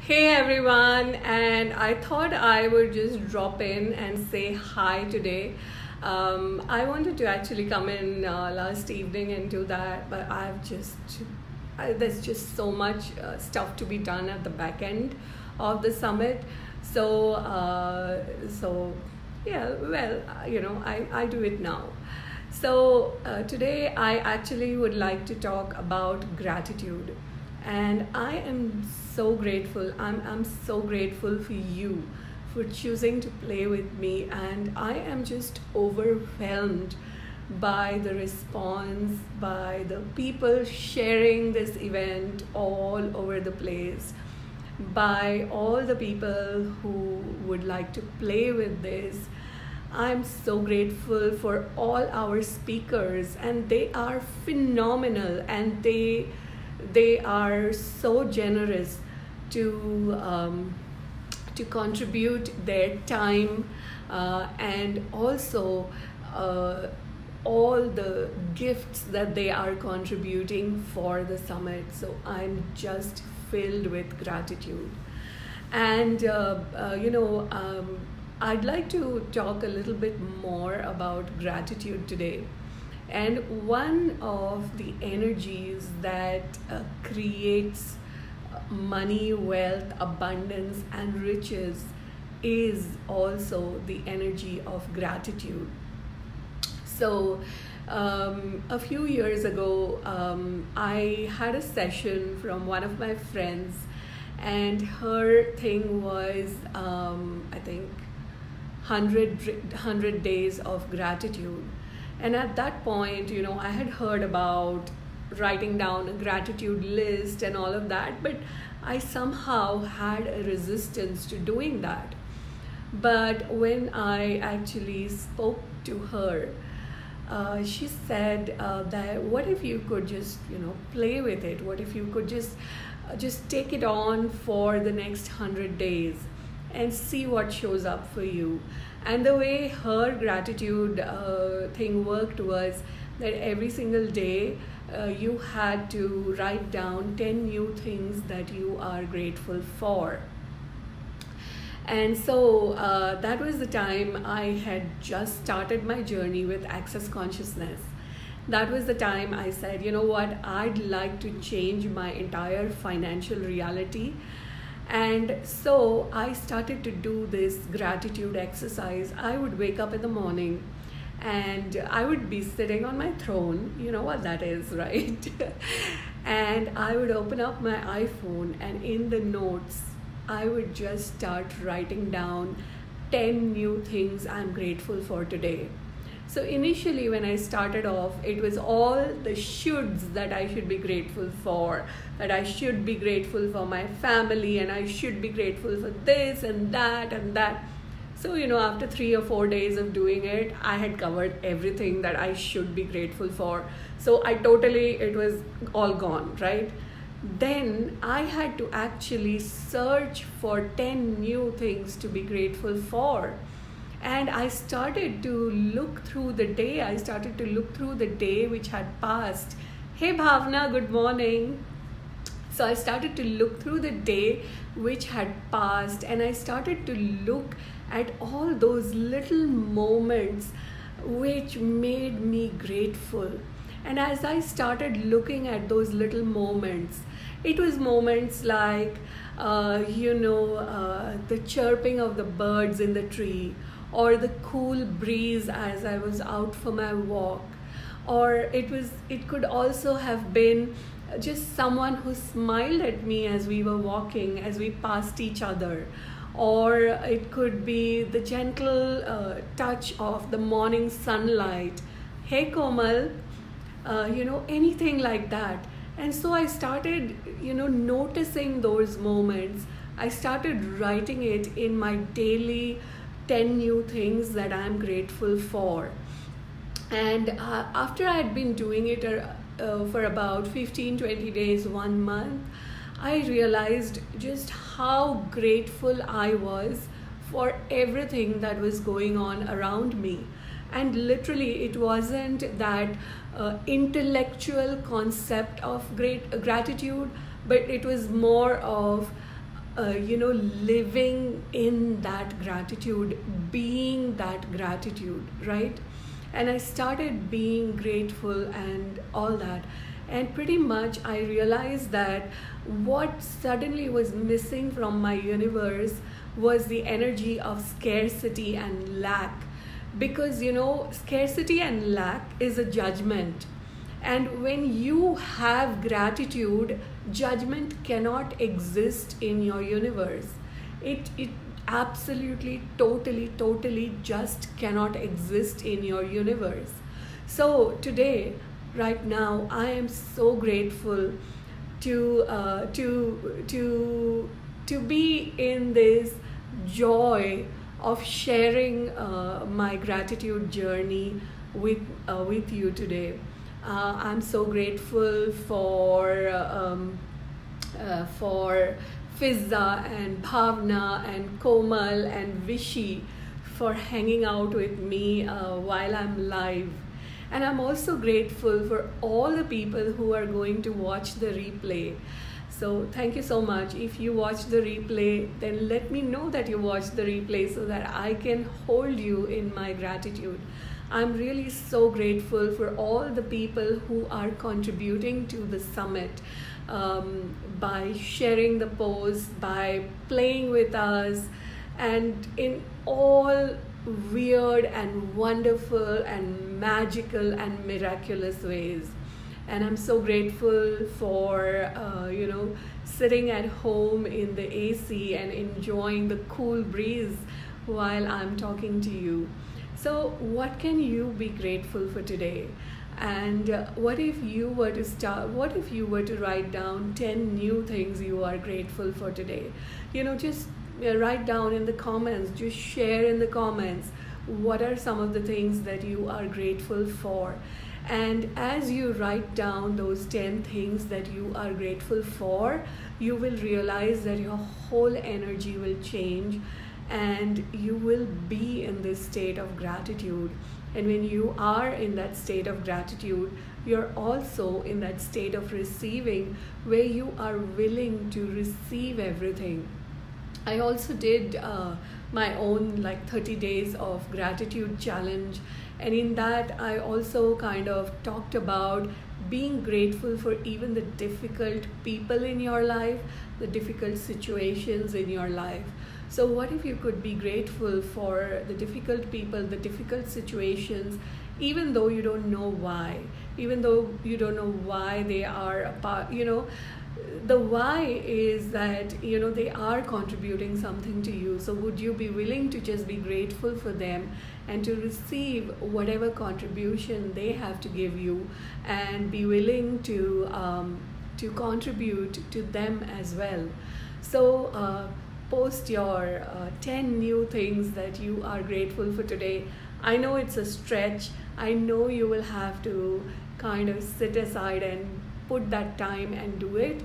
Hey everyone, and I thought I would just drop in and say hi today. I wanted to actually come in last evening and do that, but there's just so much stuff to be done at the back end of the summit. So yeah, well, I do it now. So today I actually would like to talk about gratitude. And I am so grateful. I'm so grateful for you for choosing to play with me. And I am just overwhelmed by the response, by the people sharing this event all over the place, by all the people who would like to play with this. I'm so grateful for all our speakers, and they are phenomenal, and they are so generous to contribute their time, and also uh, all the gifts that they are contributing for the summit. So I'm just filled with gratitude. And I'd like to talk a little bit more about gratitude today. And one of the energies that creates money, wealth, abundance, and riches is also the energy of gratitude. So a few years ago, I had a session from one of my friends, and her thing was, I think, 100 days of gratitude. And at that point, I had heard about writing down a gratitude list and all of that, but I somehow had a resistance to doing that. But when I actually spoke to her, she said that what if you could just play with it? What if you could just take it on for the next 100 days and see what shows up for you? And the way her gratitude thing worked was that every single day you had to write down 10 new things that you are grateful for. And so that was the time I had just started my journey with Access Consciousness. That was the time I said, you know what, I'd like to change my entire financial reality. And so I started to do this gratitude exercise. I would wake up in the morning and I would be sitting on my throne, you know what that is, right? And I would open up my iPhone, and in the notes, I would just start writing down 10 new things I'm grateful for today. So initially, when I started off, it was all the shoulds that I should be grateful for, that I should be grateful for my family, and I should be grateful for this and that and that. So, after 3 or 4 days of doing it, I had covered everything that I should be grateful for. So it was all gone, right? Then I had to actually search for 10 new things to be grateful for. And I started to look through the day. I started to look through the day which had passed. Hey Bhavna, good morning. So I started to look through the day which had passed, and I started to look at all those little moments which made me grateful. And as I started looking at those little moments, it was moments like, the chirping of the birds in the tree, or the cool breeze as I was out for my walk, or it could also have been just someone who smiled at me as we were walking, as we passed each other, or it could be the gentle touch of the morning sunlight. Hey Komal, anything like that. And so I started, noticing those moments. I started writing it in my daily 10 new things that I'm grateful for. And after I had been doing it for about 15-20 days, 1 month, I realized just how grateful I was for everything that was going on around me. And literally, it wasn't that intellectual concept of great gratitude, but it was more of living in that gratitude, being that gratitude, right? And I started being grateful and all that. And pretty much I realized that what suddenly was missing from my universe was the energy of scarcity and lack. Because, scarcity and lack is a judgment. And when you have gratitude, judgment cannot exist in your universe. It absolutely, totally just cannot exist in your universe. So today, right now, I am so grateful to be in this joy of sharing my gratitude journey with you today. I'm so grateful for Fizza and Bhavna and Komal and Vishy for hanging out with me while I'm live. And I'm also grateful for all the people who are going to watch the replay. So thank you so much. If you watch the replay, then let me know that you watched the replay so that I can hold you in my gratitude. I'm really so grateful for all the people who are contributing to the summit, by sharing the post, by playing with us, and in all weird and wonderful and magical and miraculous ways. And I'm so grateful for sitting at home in the AC and enjoying the cool breeze while I'm talking to you. So what can you be grateful for today? And what if you were to write down 10 new things you are grateful for today? Just write down in the comments, just share in the comments what are some of the things that you are grateful for. And as you write down those 10 things that you are grateful for, you will realize that your whole energy will change and you will be in this state of gratitude. And when you are in that state of gratitude, you're also in that state of receiving, where you are willing to receive everything. I also did my own 30 days of gratitude challenge, and in that I also kind of talked about being grateful for even the difficult people in your life, the difficult situations in your life. So what if you could be grateful for the difficult people, the difficult situations, even though you don't know why, they are a part, the why is that, they are contributing something to you. So would you be willing to just be grateful for them and to receive whatever contribution they have to give you, and be willing to contribute to them as well? So post your 10 new things that you are grateful for today. I know it's a stretch. I know you will have to kind of sit aside and put that time and do it,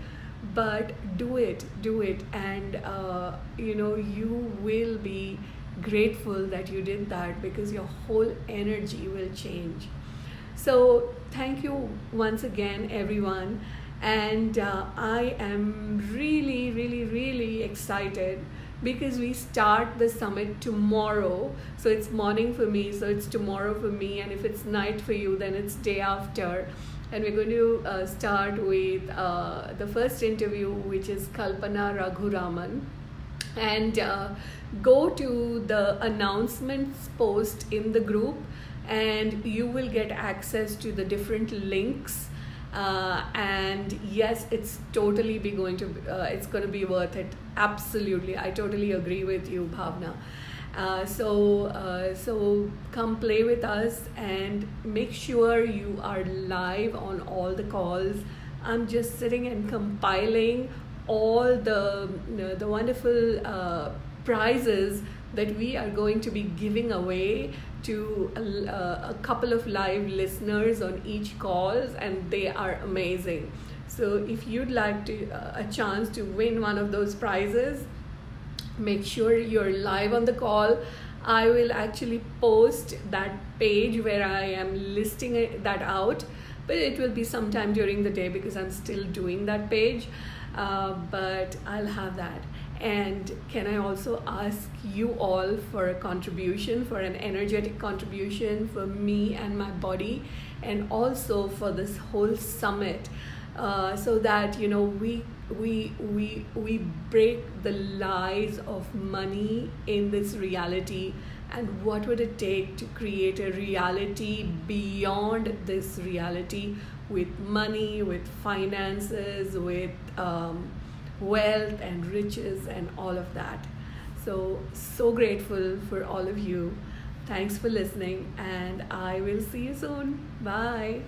but do it, and you will be grateful that you did that, because your whole energy will change. So thank you once again, everyone. And I am really excited, because we start the summit tomorrow. So it's morning for me, so it's tomorrow for me, and if it's night for you, then it's day after. And we're going to start with the first interview, which is Kalpana Raghuraman. And go to the announcements post in the group, and you will get access to the different links. And yes, it's totally it's going to be worth it. Absolutely, I totally agree with you, Bhavna. So come play with us, and make sure you are live on all the calls. I'm just sitting and compiling all the wonderful prizes that we are going to be giving away to a couple of live listeners on each calls, and they are amazing. So if you'd like a chance to win one of those prizes, make sure you're live on the call. I will actually post that page where I am listing that out, but it will be sometime during the day because I'm still doing that page. but I'll have that. And can I also ask you all for a contribution, for an energetic contribution for me and my body, and also for this whole summit, so that we break the lies of money in this reality, and what would it take to create a reality beyond this reality, with money, with finances, with wealth and riches and all of that. So grateful for all of you. Thanks for listening, and I will see you soon. Bye.